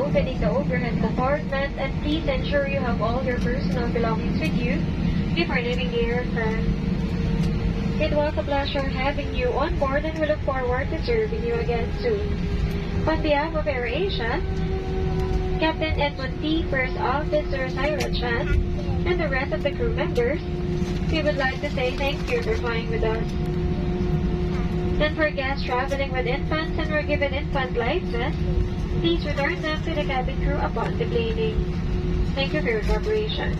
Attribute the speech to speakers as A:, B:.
A: opening the overhead compartment, and please ensure you have all your personal belongings with you before leaving the aircraft. It was a pleasure having you on board, and we look forward to serving you again soon. On behalf of AirAsia, Captain Edmund T., First Officer Syra Chan, and the rest of the crew members, we would like to say thank you for flying with us. And for guests traveling with infants and were given infant license, please return them to the cabin crew upon deplaning. Thank you for your cooperation.